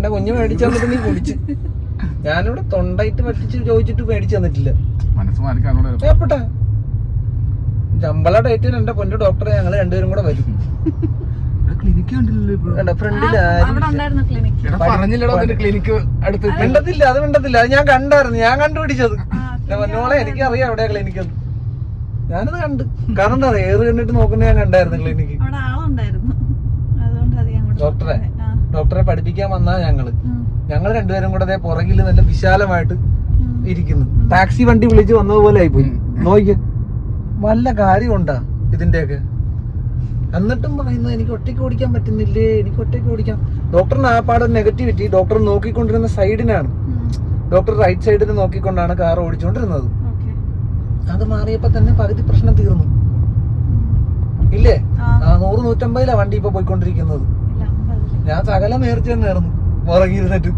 എന്റെ കുഞ്ഞ് മേടിച്ചു തന്നിട്ട് നീ കുടിച്ച്. ഞാനിവിടെ തൊണ്ടായിട്ട് പറ്റിച്ച് ചോദിച്ചിട്ട് മേടിച്ചു തന്നിട്ടില്ല. ഏപ്പെട്ടെ ശമ്പള ഡേറ്റിന് എന്റെ പൊന്നു ഡോക്ടറെ ഞങ്ങള് രണ്ടുപേരും കൂടെ വരും. മിണ്ടത്തില്ല, അത് മിണ്ടത്തില്ല. അത് ഞാൻ കണ്ടായിരുന്നു, ഞാൻ കണ്ടുപിടിച്ചത്. പൊന്നോളെ എനിക്കറിയാം എവിടെയാ ക്ലിനിക്ക്. ഞാനത് കണ്ട്. കാരണം എന്താ ഏറ് കണ്ടിട്ട് നോക്കുന്ന ഞാൻ കണ്ടായിരുന്നു ക്ലിനിക്ക്. ഡോക്ടറെ പഠിപ്പിക്കാൻ വന്നാ ഞങ്ങൾ രണ്ടുപേരും കൂടെ അതേ പുറകില് നല്ല വിശാലമായിട്ട് ഇരിക്കുന്നു. ടാക്സി വണ്ടി വിളിച്ച് വന്നതുപോലെ ആയിപ്പോയി. നോക്കിക്ക, വല്ല കാര്യമുണ്ടാ ഇതിന്റെയൊക്കെ? എന്നിട്ടും പറയുന്നത് എനിക്ക് ഒറ്റയ്ക്ക് ഓടിക്കാൻ പറ്റുന്നില്ലേ, എനിക്ക് ഒറ്റയ്ക്ക് ഓടിക്കാം. ഡോക്ടറിന് ആ പാടെ നെഗറ്റിവിറ്റി ഡോക്ടർ നോക്കിക്കൊണ്ടിരുന്ന സൈഡിനാണ്. ഡോക്ടർ റൈറ്റ് സൈഡിൽ നോക്കിക്കൊണ്ടാണ് കാർ ഓടിച്ചുകൊണ്ടിരുന്നത്. അത് മാറിയപ്പോ തന്നെ പകുതി പ്രശ്നം തീർന്നു ഇല്ലേ? 100-150 വണ്ടി ഇപ്പൊ പോയിക്കൊണ്ടിരിക്കുന്നത്. ഞാൻ സകലം നേർച്ച തന്നെയായിരുന്നു പുറകിരുന്നിട്ട്.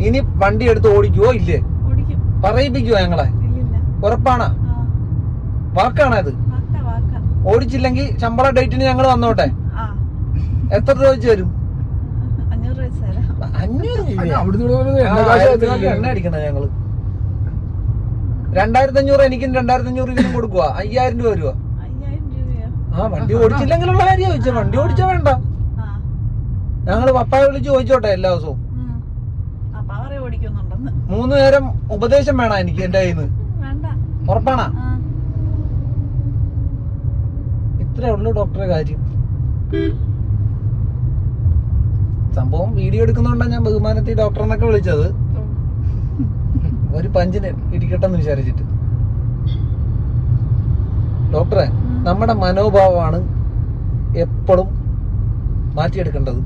ഇനി വണ്ടി എടുത്ത് ഓടിക്കുവോ ഇല്ലേ? പറയിപ്പിക്കുവോ ഞങ്ങളെ? ഉറപ്പാണാ? വാക്കാണത്? ഓടിച്ചില്ലെങ്കിൽ ശമ്പള ഡേറ്റിന് ഞങ്ങൾ വന്നോട്ടെ. എത്ര രൂപ വെച്ച് തരും? 500 എണ്ണ അടിക്കണ ഞങ്ങള്. 2500 എനിക്കും 2500 ഇതിനും കൊടുക്കുക. 5000 രൂപ വരുവാ. വണ്ടി ഓടിച്ചില്ലെങ്കിലുള്ള കാര്യം ചോദിച്ചാ. വണ്ടി ഓടിച്ചാ വേണ്ട. ഞങ്ങള് പപ്പായെ വിളിച്ച് ചോദിച്ചോട്ടെ എല്ലാ ദിവസവും. 3 നേരം ഉപദേശം വേണം എനിക്ക് എന്റെ കയ്യിൽ നിന്ന്. ഉറപ്പാണാ? ഇത്രേ ഉള്ളു ഡോക്ടറെ കാര്യം. സംഭവം വീഡിയോ എടുക്കുന്നോണ്ടാണ് ഞാൻ ബഹുമാനത്തിൽ ഡോക്ടറിനൊക്കെ വിളിച്ചത്. ഒരു പഞ്ചിന് ഇരിക്കട്ടെന്ന് വിചാരിച്ചിട്ട്. ഡോക്ടറെ, നമ്മുടെ മനോഭാവമാണ് എപ്പോഴും മാറ്റിയെടുക്കേണ്ടത്.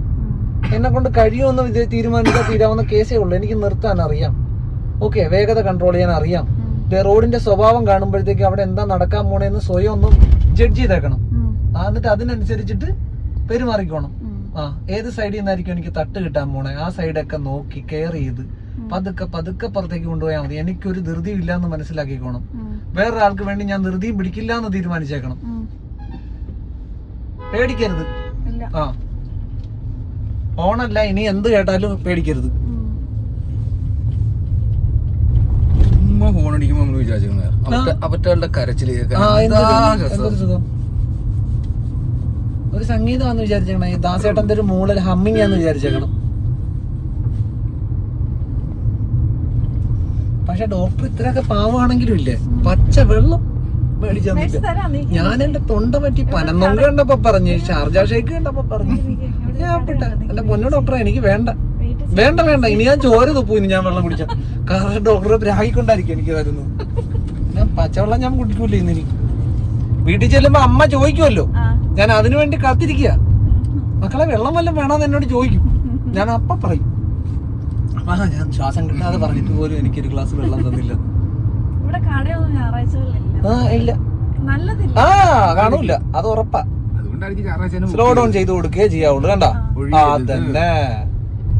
എന്നെ കൊണ്ട് കഴിയുമെന്ന് തീരുമാനിച്ചാൽ തീരാവുന്ന കേസേ ഉള്ളൂ. എനിക്ക് നിർത്താൻ അറിയാം. ഓക്കെ, വേഗത കൺട്രോൾ ചെയ്യാൻ അറിയാം. റോഡിന്റെ സ്വഭാവം കാണുമ്പോഴത്തേക്ക് അവിടെ എന്താ നടക്കാൻ പോണേന്ന് സ്വയം ഒന്ന് ജഡ്ജ് ചെയ്തേക്കണം. എന്നിട്ട് അതിനനുസരിച്ചിട്ട് പെരുമാറിക്കോണം. ഏത് സൈഡിൽ നിന്നായിരിക്കും എനിക്ക് തട്ട് കിട്ടാൻ പോണേ, ആ സൈഡൊക്കെ നോക്കി കെയർ ചെയ്ത് പതുക്കെ പുറത്തേക്ക് കൊണ്ടുപോയാൽ മതി. എനിക്കൊരു ധൃതിയും ഇല്ലാന്ന് മനസ്സിലാക്കിക്കോണം. വേറൊരാൾക്ക് വേണ്ടി ഞാൻ ധൃതിയും പിടിക്കില്ല എന്ന് തീരുമാനിച്ചേക്കണം. പേടിക്കരുത്. ഓണല്ല, ഇനി എന്ത് കേട്ടാലും പേടിക്കരുത്. ഫോൺ അടിക്കുമ്പോ നമ്മൾ വിചാരിച്ചിരുന്നത് കരച്ചില് ഒരു സംഗീതമാന്ന് വിചാരിച്ചേക്കണം. ഈ ദാസേട്ടന്റെ ഒരു മൂളൽ ഹമ്മിങ് ആന്ന് വിചാരിച്ചേക്കണം. പക്ഷെ ഡോക്ടർ ഇത്രയൊക്കെ പാവമാണെങ്കിലും ഇല്ലേ, പച്ച വെള്ളം മേടിച്ചു തന്നില്ല. ഞാൻ എന്റെ തൊണ്ട പറ്റി പനന്നൊങ്ക കണ്ടപ്പോ പറഞ്ഞു, ഷാർജ ഷേക്ക് കണ്ടപ്പോ പറഞ്ഞു. എന്റെ പൊന്നു ഡോക്ടറെ, എനിക്ക് വേണ്ട. ഇനി ഞാൻ ചോര തുപ്പു. ഇനി ഞാൻ വെള്ളം കുടിച്ച കാരണം ഡോക്ടറെ പ്രാഗിക്കൊണ്ടായിരിക്കും എനിക്ക് വരുന്നത്. ഞാൻ പച്ചവെള്ളം ഞാൻ കുടിക്കൂല. ഇന്ന് ഇനി വീട്ടിൽ ചെല്ലുമ്പോ അമ്മ ചോദിക്കുമല്ലോ, ഞാൻ അതിനു വേണ്ടി കാത്തിരിക്കുക. മക്കളെ വെള്ളം വല്ലതും വേണമെന്ന് എന്നോട് ചോദിക്കും. ഞാൻ അപ്പ പറയും, ഞാൻ ശ്വാസം കിട്ടാതെ പറഞ്ഞിട്ട് പോലും എനിക്കൊരു ഗ്ലാസ് വെള്ളം തന്നില്ല. ഇല്ല, കാണൂല. അത് ഉറപ്പാ. സ്ലോ ഡൗൺ ചെയ്ത് കൊടുക്കുകയെ ചെയ്യാവുള്ളൂ. കണ്ടാ തന്നെ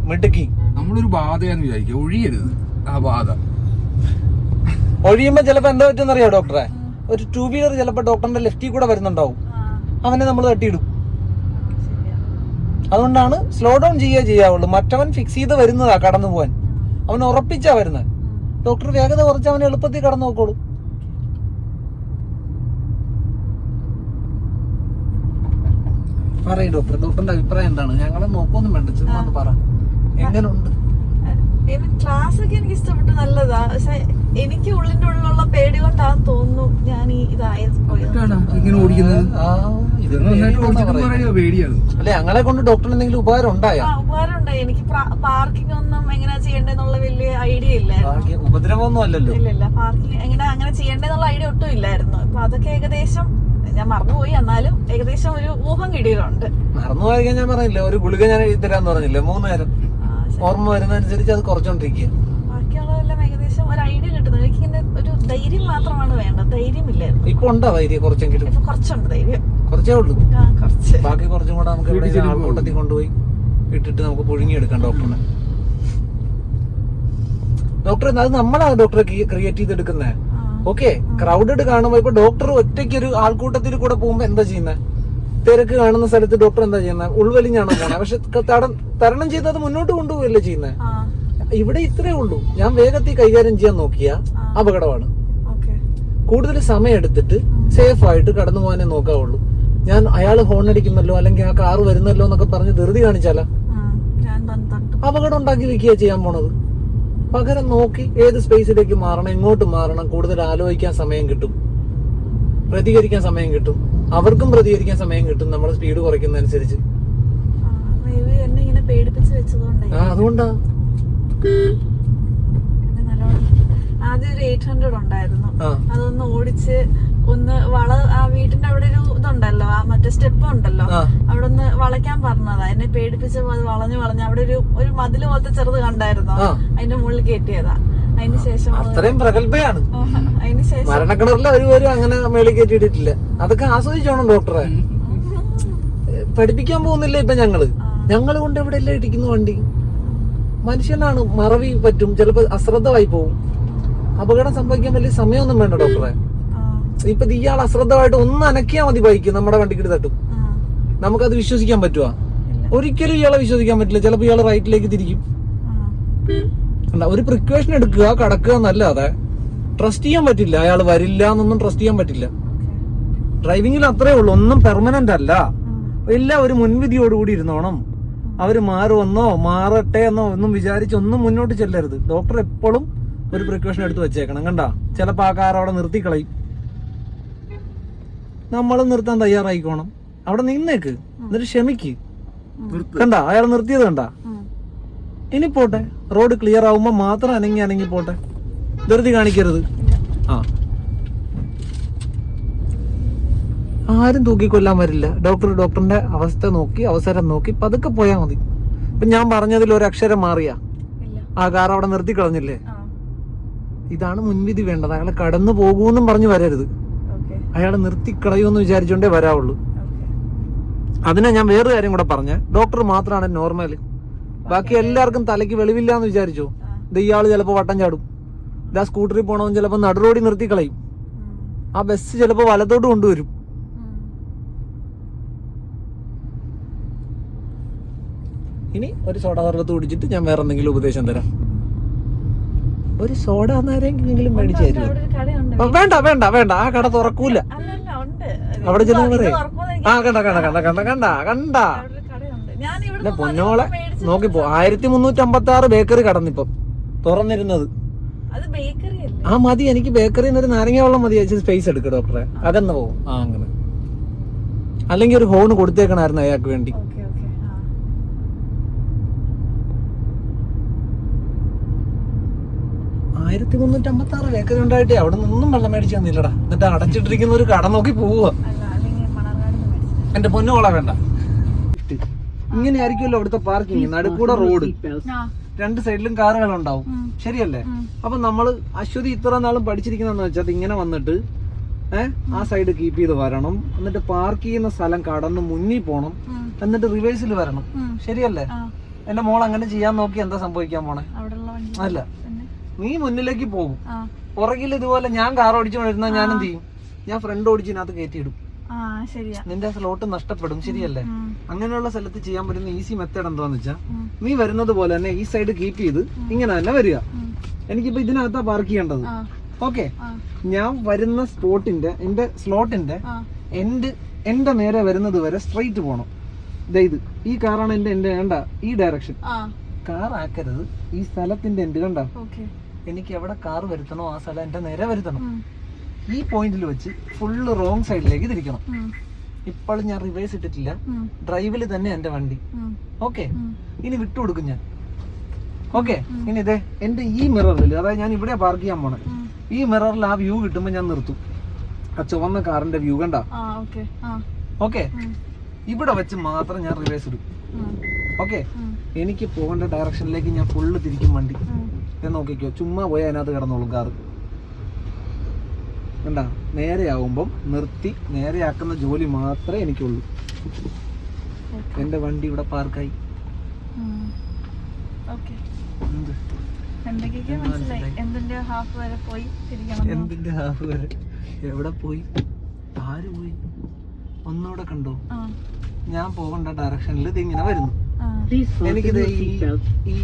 മിടുക്കി. നമ്മളൊരു ബാധയാന്ന് വിചാരിക്കുക, ഒഴിയരുത്. ആ ബാധ ഒഴിയുമ്പോ ചിലപ്പോ എന്താ പറ്റുമെന്നറിയോ ഡോക്ടറെ? ഒരു 2 വീലർ ചിലപ്പോ ഡോക്ടറിന്റെ ലെഫ്റ്റിൽ കൂടെ വരുന്നുണ്ടാവും. അവനെ നമ്മൾ തട്ടിയിടും. അതുകൊണ്ടാണ് സ്ലോ ഡൗൺ ചെയ്യാവുള്ളൂ. മറ്റവൻ ഫിക്സ് ചെയ്ത് വരുന്നതാ കടന്നു പോവാൻ. അവൻ ഉറപ്പിച്ചാ വരുന്നത്. ഡോക്ടർ വേഗത കുറച്ച് അവന് എളുപ്പത്തിൽ കടന്നു നോക്കോളൂ. പറയൂ ഡോക്ടർ, ഡോക്ടറിന്റെ അഭിപ്രായം എന്താണ്? ഞങ്ങളെ നോക്കൊന്നും വേണ്ട, ചുമ്മാ പറ. എങ്ങനെയുണ്ട് ക്ലാസ് ഒക്കെ? എനിക്ക് ഇഷ്ടപ്പെട്ടു, നല്ലതാ. പക്ഷെ എനിക്ക് ഉള്ളിന്റെ ഉള്ളിലുള്ള പേടി കൊണ്ടാന്ന് തോന്നുന്നു ഞാൻ ഈ ഇതായത്. അല്ലെ, ഞങ്ങളെ കൊണ്ട് ഡോക്ടറിന് എന്തെങ്കിലും ഉപകാരം ഉണ്ടായോ? ഉപകാരം ഉണ്ടായി. എനിക്ക് പാർക്കിംഗ് ഒന്നും എങ്ങനെ ചെയ്യണ്ടെന്നുള്ള വലിയ ഐഡിയ ഇല്ലായിരുന്നു. ഉപദ്രവമൊന്നും അല്ലല്ലോ. ഇല്ല, പാർക്കിംഗ് അങ്ങനെ ചെയ്യണ്ടെന്നുള്ള ഐഡിയ ഒട്ടും ഇല്ലായിരുന്നു. അപ്പൊ അതൊക്കെ ഏകദേശം ഞാൻ മറന്നുപോയി. എന്നാലും ഏകദേശം ഒരു ഊഹം കിട്ടിയിട്ടുണ്ട്. മറന്നുപോയി ഞാൻ പറഞ്ഞില്ല, ഒരു ഗുളിക ഞാൻ എഴുതി തരാന്ന് പറഞ്ഞില്ലേ, 3 നേരം ഓർമ്മ വരുന്നതനുസരിച്ച് അത് കുറച്ചോണ്ടിരിക്കുക. ബാക്കിയുള്ളതെല്ലാം ഏകദേശം ഒരു ഐഡിയ കിട്ടുന്നു. എനിക്കിങ്ങനെ ഒരു ധൈര്യം മാത്രമാണ് വേണ്ടത്. ധൈര്യമില്ലായിരുന്നു. ഇപ്പൊ ഉണ്ടോ ധൈര്യം? കുറച്ചെങ്കിലും. കുറച്ചുണ്ട് ധൈര്യം. കുറച്ചേ ഉള്ളൂ. കുറച്ച്. ബാക്കി കുറച്ചും കൂടെ നമുക്ക് ആൾക്കൂട്ടത്തിൽ കൊണ്ടുപോയി ഇട്ടിട്ട് നമുക്ക് പുഴുങ്ങിയെടുക്കാം ഡോക്ടറിനെ. ഡോക്ടർ അത് നമ്മളാണ് ഡോക്ടറെ ക്രിയേറ്റ് ചെയ്തെടുക്കുന്നത്. ഓക്കെ, ക്രൗഡഡ് കാണുമ്പോ ഇപ്പൊ ഡോക്ടർ ഒറ്റയ്ക്ക് ഒരു ആൾക്കൂട്ടത്തിൽ കൂടെ പോകുമ്പോ എന്താ ചെയ്യുന്നത്? തിരക്ക് കാണുന്ന സ്ഥലത്ത് ഡോക്ടർ എന്താ ചെയ്യുന്നത്? ഉൾവലിഞ്ഞാണ് പോണത്. പക്ഷെ തരണം ചെയ്ത് അത് മുന്നോട്ട് കൊണ്ടുപോകല്ലേ ചെയ്യുന്നത്. ഇവിടെ ഇത്രേ ഉള്ളൂ. ഞാൻ വേഗത്തിൽ കൈകാര്യം ചെയ്യാൻ നോക്കിയ അപകടമാണ്. കൂടുതൽ സമയം എടുത്തിട്ട് സേഫ് ആയിട്ട് കടന്നു പോകാനേ നോക്കാവുള്ളൂ. ഞാൻ അയാൾ ഹോൺ അടിക്കുന്നല്ലോ അല്ലെങ്കിൽ ആ കാറ് വരുന്നല്ലോ എന്നൊക്കെ പറഞ്ഞ് ധൃതി കാണിച്ചാലോ അപകടം ഉണ്ടാക്കി വെക്കുക ചെയ്യാൻ പോണത്. പകരം നോക്കി ഏത് സ്പേസിലേക്ക് മാറണം, എങ്ങോട്ട് മാറണം, കൂടുതൽ ആലോചിക്കാൻ സമയം കിട്ടും, പ്രതികരിക്കാൻ സമയം കിട്ടും, അവർക്കും പ്രതികരിക്കാൻ സമയം കിട്ടും നമ്മൾ സ്പീഡ് കുറയ്ക്കുന്നതനുസരിച്ച്. അതുകൊണ്ടാ ആദ്യം ഒരു 800 ഉണ്ടായിരുന്നു. അതൊന്ന് ഓടിച്ച് ഒന്ന് ആ വീട്ടിന്റെ അവിടെ ഒരു ഇതുണ്ടല്ലോ, ആ മറ്റേ സ്റ്റെപ്പ് ഉണ്ടല്ലോ, അവിടെ ഒന്ന് വളയ്ക്കാൻ പറഞ്ഞതാ. എന്നെ പേടിപ്പിച്ചപ്പോ അത് വളഞ്ഞു അവിടെ ഒരു മതില് പോലത്തെ ചെറുത് കണ്ടായിരുന്നോ, അതിന്റെ മുകളിൽ കയറ്റിയതാ. അതിനുശേഷം അത്രയും പ്രഗത്ഭയാണ്. അതിനുശേഷം മരണക്കിണറിൽ ഒരു അങ്ങനെ മേളിൽ കയറ്റിയിട്ടില്ല. അതൊക്കെ ആസ്വദിച്ചോണം ഡോക്ടറെ. പഠിപ്പിക്കാൻ പോകുന്നില്ല ഇപ്പൊ ഞങ്ങള് കൊണ്ട് എവിടെ എല്ലാം ഇടിക്കുന്നു വണ്ടി. മനുഷ്യനാണ്, മറവി പറ്റും, ചിലപ്പോ അശ്രദ്ധമായി പോകും. അപകടം സംഭവിക്കാൻ വലിയ സമയമൊന്നും വേണ്ട ഡോക്ടറെ. ഇപ്പൊ ഇയാൾ അശ്രദ്ധമായിട്ട് ഒന്ന് അനക്കിയാ മതി ബൈക്ക് നമ്മുടെ വണ്ടിക്ക് തട്ടും. നമുക്കത് വിശ്വസിക്കാൻ പറ്റുവാ? ഒരിക്കലും ഇയാളെ വിശ്വസിക്കാൻ പറ്റില്ല. ചിലപ്പോ ഇയാൾ റൈറ്റിലേക്ക് തിരിക്കും. ഒരു പ്രിക്കോഷൻ എടുക്കുക, കടക്കുക എന്നല്ലാതെ ട്രസ്റ്റ് ചെയ്യാൻ പറ്റില്ല. അയാൾ വരില്ല എന്നൊന്നും ട്രസ്റ്റ് ചെയ്യാൻ പറ്റില്ല. ഡ്രൈവിംഗിൽ അത്രേ ഉള്ളൂ. ഒന്നും പെർമനന്റ് അല്ല. എല്ലാം ഒരു മുൻവിധിയോടുകൂടി ഇരുന്നോണം. അവര് മാറുമെന്നോ മാറട്ടെ എന്നോ ഒന്നും വിചാരിച്ചൊന്നും മുന്നോട്ട് ചെല്ലരുത്. ഡോക്ടർ എപ്പോഴും ഒരു പ്രിക്കോഷൻ എടുത്ത് വെച്ചേക്കണം. കണ്ടാ, ചിലപ്പോ ആ കാർ അവിടെ നിർത്തിക്കളയും. നമ്മളും നിർത്താൻ തയ്യാറായിക്കോണം. അവിടെ നിന്നേക്ക്, എന്നിട്ട് ക്ഷമിക്ക്. കണ്ടാ, അയാൾ നിർത്തിയത് കണ്ടാ. ഇനി പോട്ടെ, റോഡ് ക്ലിയർ ആവുമ്പോ മാത്രം അനങ്ങി പോട്ടെ. ധൃതി കാണിക്കരുത്. ആരും തൂക്കിക്കൊല്ലാൻ വരില്ല. ഡോക്ടറിന്റെ അവസ്ഥ നോക്കി, അവസരം നോക്കി പതുക്കെ പോയാൽ മതി. ഇപ്പൊ ഞാൻ പറഞ്ഞതിൽ ഒരു അക്ഷരം മാറിയാ ആ കാർ അവിടെ നിർത്തി കളഞ്ഞില്ലേ? ഇതാണ് മുൻവിധി വേണ്ടത്. അയാളെ കടന്നു പോകൂന്നും പറഞ്ഞു വരരുത്. അയാളെ നിർത്തിക്കളയുമെന്ന് വിചാരിച്ചോണ്ടേ വരാവുള്ളൂ. അതിനാ ഞാൻ വേറൊരു കാര്യം കൂടെ പറഞ്ഞ, ഡോക്ടർ മാത്രമാണ് നോർമൽ. ബാക്കി എല്ലാവർക്കും തലയ്ക്ക് വെളിവില്ലാന്ന് വിചാരിച്ചോ. ഇയാള് ചിലപ്പോ വട്ടം ചാടും. ഇതാ സ്കൂട്ടറിൽ പോണവൻ ചിലപ്പോ നടുറോടി നിർത്തിക്കളയും. ആ ബസ് ചിലപ്പോ വലത്തോട്ട് കൊണ്ടുവരും. ഇനി ഒരു സോഡ സർബത്ത് കുടിച്ചിട്ട് ഞാൻ വേറെ എന്തെങ്കിലും ഉപദേശം തരാം. ഒരു സോഡ എന്നാരെങ്കിലും മേടിച്ചു തരുമോ? വേണ്ട വേണ്ട വേണ്ട, ആ കട തുറക്കൂല. അവിടെ ചെന്ന് പറയും, ആ കണ്ട കണ്ട കണ്ട കണ്ട കണ്ട കണ്ട പൊന്നോളെ നോക്കിപ്പോ 1356 ബേക്കറി കടന്നിപ്പം തുറന്നിരുന്നത്. ആ മതി, എനിക്ക് ബേക്കറിന്ന് ഒരു നാരങ്ങ വെള്ളം മതി. സ്പേസ് എടുക്കുക ഡോക്ടറെ, അകന്ന് പോകും. അങ്ങനെ അല്ലെങ്കിൽ ഒരു ഹോൺ കൊടുത്തേക്കണായിരുന്നു അയാൾക്ക് വേണ്ടി. 1356 ബേക്കറി ഉണ്ടായിട്ടേ അവിടെ നിന്നും വെള്ളം മേടിച്ചു തന്നില്ലടാ. എന്നിട്ട് അടച്ചിട്ടിരിക്കുന്ന ഒരു കട നോക്കി പോവുക. എന്റെ പൊന്നോളാ വേണ്ട. ഇങ്ങനെ ആയിരിക്കുമല്ലോ അവിടുത്തെ പാർക്കിങ്. നടുക്കൂടെ റോഡ്, രണ്ട് സൈഡിലും കാറുകൾ ഉണ്ടാവും. ശരിയല്ലേ? അപ്പൊ നമ്മള് അശ്വതി ഇത്ര നാളും പഠിച്ചിരിക്കുന്ന വെച്ചാൽ ഇങ്ങനെ വന്നിട്ട് ആ സൈഡ് കീപ്പ് ചെയ്ത് വരണം. എന്നിട്ട് പാർക്ക് ചെയ്യുന്ന സ്ഥലം കടന്ന് മുന്നിൽ പോണം. എന്നിട്ട് റിവേഴ്സിൽ വരണം. ശരിയല്ലേ? എന്റെ മോൾ അങ്ങനെ ചെയ്യാൻ നോക്കി എന്താ സംഭവിക്കാൻ പോണേ? അല്ല, നീ മുന്നിലേക്ക് പോകും. പുറകിൽ ഇതുപോലെ ഞാൻ കാർ ഓടിച്ചുകൊണ്ടിരുന്ന ഞാൻ എന്ത് ചെയ്യും? ഞാൻ ഫ്രണ്ട് ഓടിച്ചിനകത്ത് കയറ്റിയിടും. നിന്റെ സ്ലോട്ട് നഷ്ടപ്പെടും. ശരിയല്ലേ? അങ്ങനെയുള്ള സ്ഥലത്ത് ചെയ്യാൻ പറ്റുന്ന ഈസി മെത്തേഡ് എന്താന്ന് വെച്ചാ, നീ വരുന്നത് പോലെ തന്നെ ഈ സൈഡ് കീപ്പ് ചെയ്ത് ഇങ്ങനെ തന്നെ വരിക. എനിക്കിപ്പോ ഇതിനകത്താ പാർക്ക് ചെയ്യേണ്ടത്. ഓക്കെ, ഞാൻ വരുന്ന സ്പോട്ടിന്റെ എന്റെ സ്ലോട്ടിന്റെ എന്റെ നേരെ വരുന്നത് വരെ സ്ട്രൈറ്റ് പോണം. ഇത് ഈ കാറാണ് എന്റെ വേണ്ട ഈ ഡയറക്ഷൻ. കാർ ആക്കരുത്. ഈ സ്ഥലത്തിന്റെ എൻഡ് കണ്ട, എനിക്ക് എവിടെ കാർ വരുത്തണോ ആ സ്ഥലം എന്റെ നേരെ വരുത്തണം. ഈ പോയിന്റിൽ വെച്ച് ഫുള്ള് റോങ് സൈഡിലേക്ക് തിരിക്കണം. ഇപ്പോഴും ഞാൻ റിവേഴ്സ് ഇട്ടിട്ടില്ല, ഡ്രൈവിൽ തന്നെ എന്റെ വണ്ടി. ഓക്കെ, ഇനി വിട്ടുകൊടുക്കും ഞാൻ. ഓക്കെ, ഇനി ഇതേ എന്റെ ഈ മിററിൽ, അതായത് ഞാൻ ഇവിടെ പാർക്ക് ചെയ്യാൻ പോണേ, ഈ മിററിൽ ആ വ്യൂ കിട്ടുമ്പോ ഞാൻ നിർത്തും. ആ ചുവന്ന കാറിന്റെ വ്യൂ കണ്ട. ഓക്കെ, ഇവിടെ വെച്ച് മാത്രം ഞാൻ റിവേഴ്സ് ഇടും. ഓക്കെ, എനിക്ക് പോകേണ്ട ഡയറക്ഷനിലേക്ക് ഞാൻ ഫുള്ള് തിരിക്കും വണ്ടി. നോക്കിക്കോ, ചുമ്മാ പോയാൽ അതിനകത്ത് കിടന്നോളും കാറ്. കണ്ട, നേരെയാവുമ്പം നിർത്തി നേരെയാക്കുന്ന ജോലി മാത്രമേ എനിക്കുള്ളൂ. എന്റെ വണ്ടി ഇവിടെ പാർക്കായി. എന്തിന്റെ ഹാഫ് വരെ? എവിടെ പോയി? ആര് പോയി? ഒന്നുകൂടെ കണ്ടു. ആ, ഞാൻ പോകേണ്ട ഡയറക്ഷനിൽ ഇത് ഇങ്ങനെ വരുന്നു. ആ, എനിക്കിത് ഈ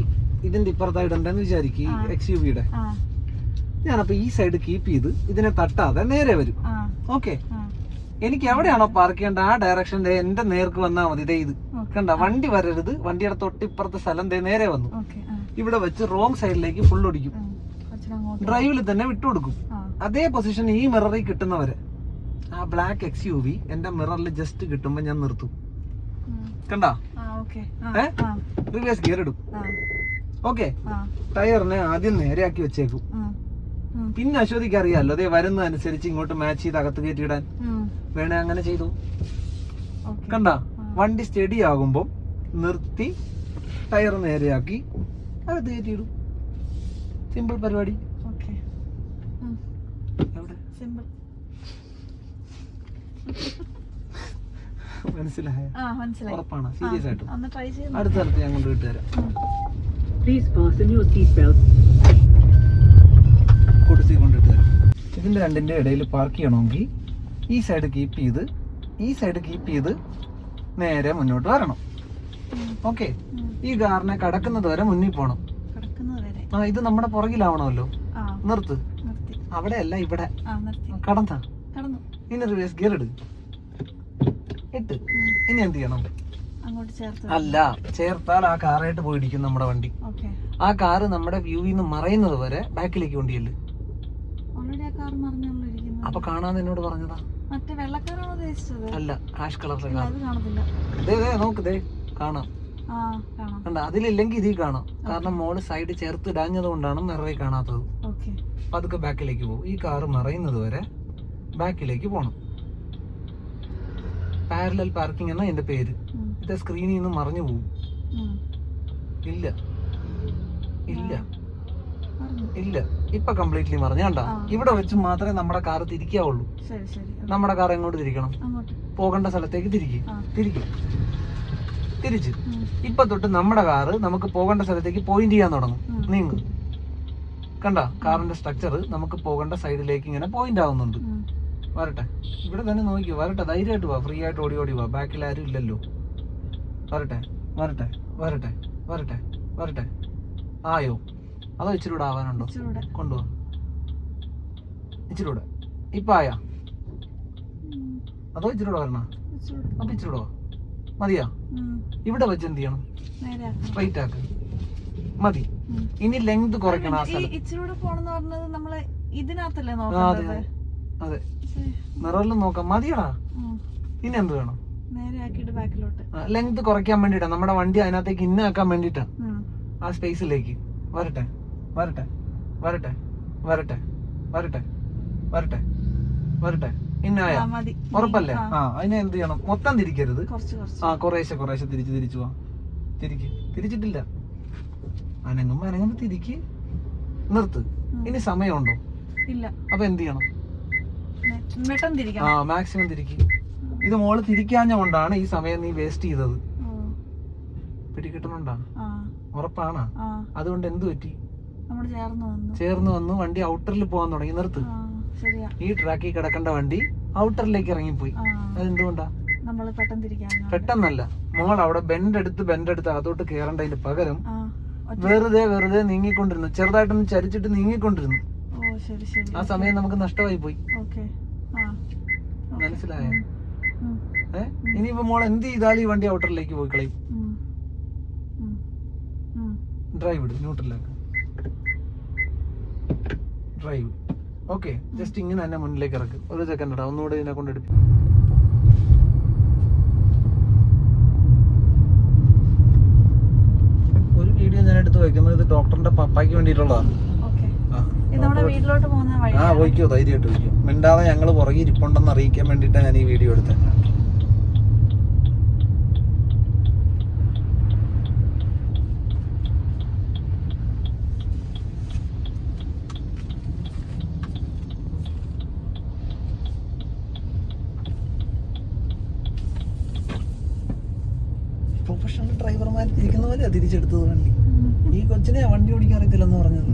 ഇതിന്റെ ഇപ്പുറത്തായിട്ടുണ്ടെന്ന് വിചാരിക്കും, ഈ XUV-യുടെ. ആ, ഞാനപ്പോ ഈ സൈഡ് കീപ്പ് ചെയ്ത് ഇതിനെ തട്ടാതെ നേരെ വരും. ആ, ഓക്കെ, ആ. എനിക്ക് എവിടെയാണോ പാർക്ക് ചെയ്യേണ്ട ആ ഡയറക്ഷന്റെ എന്റെ നേർക്ക് വന്നാൽ മതി. ദേ ഇത് കണ്ട, വണ്ടി വരരുത്. വണ്ടിയുടെ തൊട്ടിപ്പുറത്തെ സ്ഥലം ദേ നേരെ വന്നു. ഓക്കേ, ആ, ഇവിടെ വെച്ച് റോങ് സൈഡിലേക്ക് ഫുൾ ഓടിക്കും. ആ. കുറച്ചുകൂടെ അങ്ങോട്ട്. ഡ്രൈവിൽ തന്നെ വിട്ടുകൊടുക്കും. ആ, അതേ പൊസിഷൻ ഈ മിററിൽ കിട്ടുന്നവരെ ആ ബ്ലാക്ക് XUV എന്റെ മിററിൽ ജസ്റ്റ് കിട്ടുമ്പോ ഞാൻ നിർത്തും. ഉം. കണ്ടാ, ആ, ഓക്കേ. ആ, ഏ? ആ, റിവേഴ്സ് ഗിയർ ഇടും. ആ, ഓക്കെ, ആ, ടയറിനെ ആദ്യം നേരെയാക്കി വെച്ചേക്കും. ഉം, ഉം, പിന്നെ അശ്വതിക്ക് അറിയാലോ, അതേ വരുന്നതനുസരിച്ച് ഇങ്ങോട്ട് മാച്ച് ചെയ്ത് അകത്ത് കയറ്റിയിടാൻ. ഉം. വേണേ അങ്ങനെ ചെയ്തു. ഓക്കേ. കണ്ട, വണ്ടി സ്റ്റഡി ആകുമ്പോൾ നിർത്തി ടയർ നേരെയാക്കി അകത്ത് കയറ്റിയിടും. സിമ്പിൾ പരിപാടി. ഓക്കേ. ഉം. എവിടെ സിമ്പിൾ. മനസ്സിലായ? ആ, മനസ്സിലായി. ഉറപ്പാണ്, സീരിയസ് ആയിട്ടും. ഒന്ന് ട്രൈ ചെയ്ത് അടുത്ത സ്ഥലത്ത് ഞാൻ കൊണ്ടുപോയിട്ട് തരാം. കൊടുത്തി കൊണ്ടിട്ട് തരാം. ഇതിന്റെ രണ്ടിന്റെ ഇടയിൽ പാർക്ക് ചെയ്യണമെങ്കിൽ ഈ സൈഡ് കീപ്പ് ചെയ്ത് നേരെ മുന്നോട്ട് വരണം. ഓക്കെ, ഈ കാറിനെ കടക്കുന്നത് വരെ മുന്നിൽ പോണം. കിടക്കുന്നത് വരെ. ആ, ഇത് നമ്മുടെ പുറകിലാവണമല്ലോ. ആ, നിർത്ത്. നിർത്തി. അവിടെ അല്ല, ഇവിടെ. ആ, നിർത്തി. കടന്നാ കടന്നു. ഇനി റിവേഴ്സ് ഗിയർ ഇട്ട് ഇനി എന്ത് ചെയ്യണം? അങ്ങോട്ട് ചേർത്ത്. അല്ല, ചേർത്താൽ ആ കാറായിട്ട് പോയിടിക്കും നമ്മുടെ വണ്ടി. ഓക്കേ. ആ കാറ് നമ്മുടെ വ്യൂവിൽ നിന്ന് മറയുന്നത് വരെ ബാക്കിലേക്ക് കൊണ്ടിയല്ലേ. ഓൾറെഡി ആ കാർ മറിഞ്ഞുള്ള ഇരിക്കുന്നത്. അപ്പൊ കാണാൻ എന്നോട് പറഞ്ഞതാ. മറ്റേ വെള്ളക്കാരാണോ ഉദ്ദേശിച്ചത്? അല്ല, ആഷ് കളറിലെ ഇല്ല, കാർ. അത് കാണത്തില്ല. ദേ നോക്ക്, ദേ കാണാം. ആ, കാണാം. കണ്ട, അതിലില്ലെങ്കിൽ ഇതിൽ കാണാം. കാരണം മോള് സൈഡ് ചേർത്ത് ഇടാഞ്ഞത് കൊണ്ടാണ് മിററിൽ കാണാത്തത്. ഓക്കേ. പതുക്കെ ബാക്കിലേക്ക് പോകും. ഈ കാറ് മറയുന്നത് വരെ ബാക്കിലേക്ക് പോണം. പാരലൽ പാർക്കിംഗ് എന്നാ എന്റെ പേര്. ഉം, ഇത് സ്ക്രീനിൽ നിന്ന് മറിഞ്ഞു പോകും. ഉം. ഇല്ല ഇല്ല മറിഞ്ഞു. ഇല്ല, ഇപ്പൊ കംപ്ലീറ്റ്ലി മറിഞ്ഞ. കണ്ടാ, ആ. ഇവിടെ വെച്ച് മാത്രമേ നമ്മുടെ കാറ് തിരിക്കാവുള്ളൂ. ശരി, ശരി. നമ്മുടെ കാർ എങ്ങോട്ട് തിരിക്കണം? അങ്ങോട്ട്. പോകേണ്ട സ്ഥലത്തേക്ക് തിരിക്കും. ആ. തിരിച്ച് ഉം, ഇപ്പൊ തൊട്ട് നമ്മുടെ കാറ് നമുക്ക് പോകേണ്ട സ്ഥലത്തേക്ക് പോയിന്റ് ചെയ്യാൻ തുടങ്ങും. ഉം. നീങ്ങും. കണ്ട, കാറിന്റെ സ്ട്രക്ചർ നമുക്ക് പോകേണ്ട സൈഡിലേക്ക് ഇങ്ങനെ പോയിന്റ് ആവുന്നുണ്ട്. ഉം. വരട്ടെ, ഇവിടെ തന്നെ നോക്കിയോ. വരട്ടെ, ധൈര്യമായിട്ട് വാ. ഫ്രീ ആയിട്ട് ഓടി വാ. ബാക്കിൽ ആരും ഇല്ലല്ലോ. വരട്ടെ വരട്ടെ വരട്ടെ വരട്ടെ വരട്ടെ. ആയോ? അതോ ഇച്ചിരി കൂടെ ആവാനുണ്ടോ? ഇച്ചിരൂടെ. കൊണ്ടുപോവാ. ഇച്ചിരി കൂടെ. ഇപ്പൊ ആയാ? ഉം, അതോ ഇച്ചിരി കൂടെ വരണ? ഇച്ചിരൂടെ. അപ്പൊ ഇച്ചിരി കൂടെ വാ. മതിയാ? ഉം, ഇവിടെ വെച്ച് എന്ത് ചെയ്യണം? നേരെ ആക്കാം. സ്ട്രൈറ്റ് ആക്ക്. മതി. ഉം. ഇനി ലെങ്ത് കുറയ്ക്കണം ആ ഈ സ്ഥലം. ഇച്ചിരൂടെ പോണെന്ന് പറഞ്ഞത് നമ്മള് ഇതിനകത്തല്ലേ ആ, അതെ നോക്കുന്നത്? അതെ. ശരി. മിററിൽ നോക്കാം. മതിയടാ. ഉം. ഇനി എന്ത് വേണം? നേരെ ആക്കിയിട്ട് ബാക്കിലോട്ട്. ലെങ്ത് കുറയ്ക്കാൻ വേണ്ടിട്ടാ, നമ്മുടെ വണ്ടി അതിനകത്തേക്ക് ഇന്നാക്കാൻ വേണ്ടിട്ടാ. ഉം. ആ സ്പേസിലേക്ക് വരട്ടെ വരട്ടെ വരട്ടെ വരട്ടെ വരട്ടെ വരട്ടെ വരട്ടെ. ഇന്നായ ആ, മതി. ഉറപ്പല്ലേ? ആ, ആ, അതിനെ എന്ത് ചെയ്യണം? മൊത്തം തിരിക്കരുത്. കുറച്ച് കുറച്ച്. ആ, കുറേശ്ശെ തിരിച്ചു പോവാ. തിരിച്ചിട്ടില്ല. അനങ്ങുമ്പോ തിരിക്ക്. നിർത്ത്. ഉം. ഇനി സമയമുണ്ടോ? ഇല്ല. അപ്പൊ എന്ത് ചെയ്യണം? മെട്ടം ആ, തിരിക്കണം. മാക്സിമം തിരിക്ക്. ഇത് മോള് തിരിക്കാഞ്ഞ കൊണ്ടാണ് ഈ സമയം നീ വേസ്റ്റ് ചെയ്തത്. ഓ. പിടികിട്ടുന്നുണ്ടാ? ആ, ഉറപ്പാണ്. ആ. അതുകൊണ്ട് എന്ത് പറ്റി? നമ്മള് ചേർന്ന് വന്നു. ചേർന്ന് വന്നു, വണ്ടി ഔട്ടറിൽ പോകാൻ തുടങ്ങി. നിർത്ത്. ആ, ശരിയാ. ഈ ട്രാക്കിൽ കിടക്കേണ്ട വണ്ടി ഔട്ടറിലേക്ക് ഇറങ്ങിപ്പോയി. ആ, അതെന്തുകൊണ്ടാ? നമ്മള് പെട്ടെന്ന് തിരിക്കാൻ. പെട്ടെന്നല്ല, മോൾ അവിടെ ബെൻഡ് എടുത്ത് അകത്തോട്ട് കയറേണ്ടതിന് പകരം ആ, ഒറ്റ. വെറുതെ നീങ്ങിക്കൊണ്ടിരുന്നു. ചെറുതായിട്ടൊന്ന് ചരിച്ചിട്ട് നീങ്ങിക്കൊണ്ടിരുന്നു. ഓ, ശരി ശരി. ആ സമയം നമുക്ക് നഷ്ടമായി പോയി. ഓക്കെ. ആ, ഓക്കേ. മനസ്സിലായ? ഉം, ഇനിയിപ്പോ മോൾ എന്ത് ചെയ്താലും ഈ വണ്ടി ഔട്ടറിലേക്ക് പോയി കളയും. ഉം, ഉം, ഉം. ഡ്രൈവ് ഇട്, ന്യൂട്രലാക്ക്. ഡ്രൈവ്. ഓക്കെ, ജസ്റ്റ് ഇങ്ങനെ തന്നെ മുന്നിലേക്ക് ഇറക്ക്. ഒരു സെക്കൻഡ് ഇടാ, ഒന്നുകൂടെ ഇതിനെ കൊണ്ടെടുക്കും. ഒരു വീഡിയോ ഞാൻ എടുത്ത് വെക്കുന്നത് ഇത് ഡോക്ടറിന്റെ പപ്പായ്ക്ക് വേണ്ടിയിട്ടുള്ളതാണ്. ഓക്കേ. ഇത് നമ്മുടെ വീട്ടിലോട്ട് പോകുന്ന ആ, വഴിയാണ്. പോയിക്കോ, ധൈര്യമായിട്ട് പോയിക്കോ. മിണ്ടാതെ ഞങ്ങള് പുറകെ ഇരിപ്പുണ്ടെന്ന് അറിയിക്കാൻ വേണ്ടിയിട്ടാണ് ഞാൻ ഈ വീഡിയോ എടുത്തത്. പ്രൊഫഷണൽ ഡ്രൈവർമാർ തിരിക്കുന്ന പോലെ തിരിച്ചെടുത്തത് വണ്ടി. ഈ കൊച്ചിനെ വണ്ടി ഓടിക്കാൻ അറിയത്തില്ലെന്ന് പറഞ്ഞത്.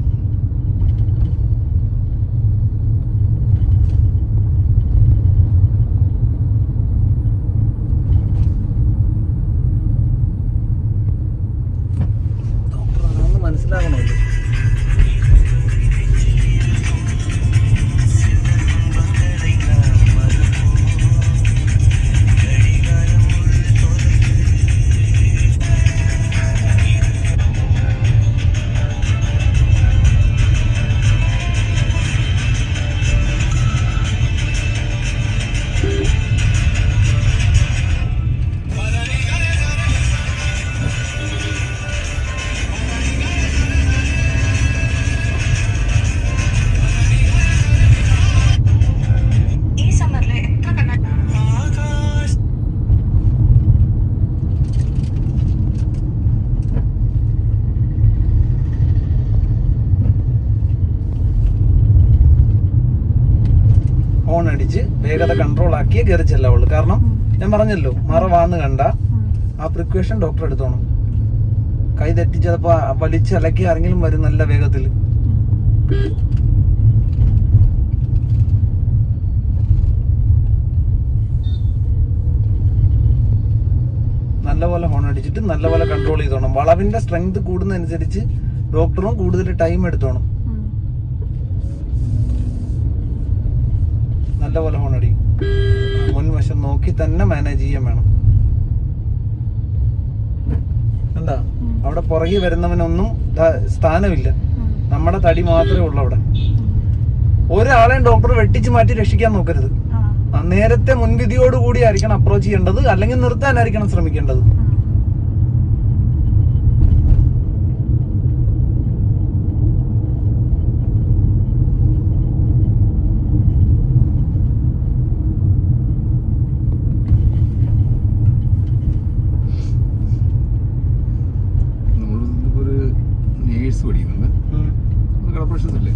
അടിച്ച് വേഗത കൺട്രോൾ ആക്കിയേ കയറി ചെല്ലാവുള്ളൂ. കാരണം ഞാൻ പറഞ്ഞല്ലോ മറവാന്ന് കണ്ട ആ പ്രിക്വേഷൻ ഡോക്ടർ എടുത്തോണം. കൈ തെറ്റി ചിലപ്പോ വലിച്ച് അലക്കി ആരെങ്കിലും വരും നല്ല വേഗത്തിൽ. നല്ലപോലെ ഹോൺ അടിച്ചിട്ട് നല്ലപോലെ കൺട്രോൾ ചെയ്തോണം. വളവിന്റെ സ്ട്രെങ്ത് കൂടുന്നതനുസരിച്ച് ഡോക്ടറും കൂടുതൽ ടൈം എടുത്തോണം. നല്ലപോലെ ഹോൺ അടി. മുൻവശം നോക്കി തന്നെ മാനേജ് ചെയ്യാൻ വേണം. എന്താ അവിടെ പുറകെ വരുന്നവനൊന്നും സ്ഥാനമില്ല. നമ്മുടെ തടി മാത്രമേ ഉള്ളൂ അവിടെ. ഒരാളെയും ഡോക്ടർ വെട്ടിച്ച് മാറ്റി രക്ഷിക്കാൻ നോക്കരുത്. നേരത്തെ മുൻവിധിയോടുകൂടി ആയിരിക്കണം അപ്രോച്ച് ചെയ്യേണ്ടത്, അല്ലെങ്കിൽ നിർത്താനായിരിക്കണം ശ്രമിക്കേണ്ടത്. ഒരു നേഴ്സ് പഠിക്കുന്നുണ്ട്, കളപ്രശ്നത്തില്ലേ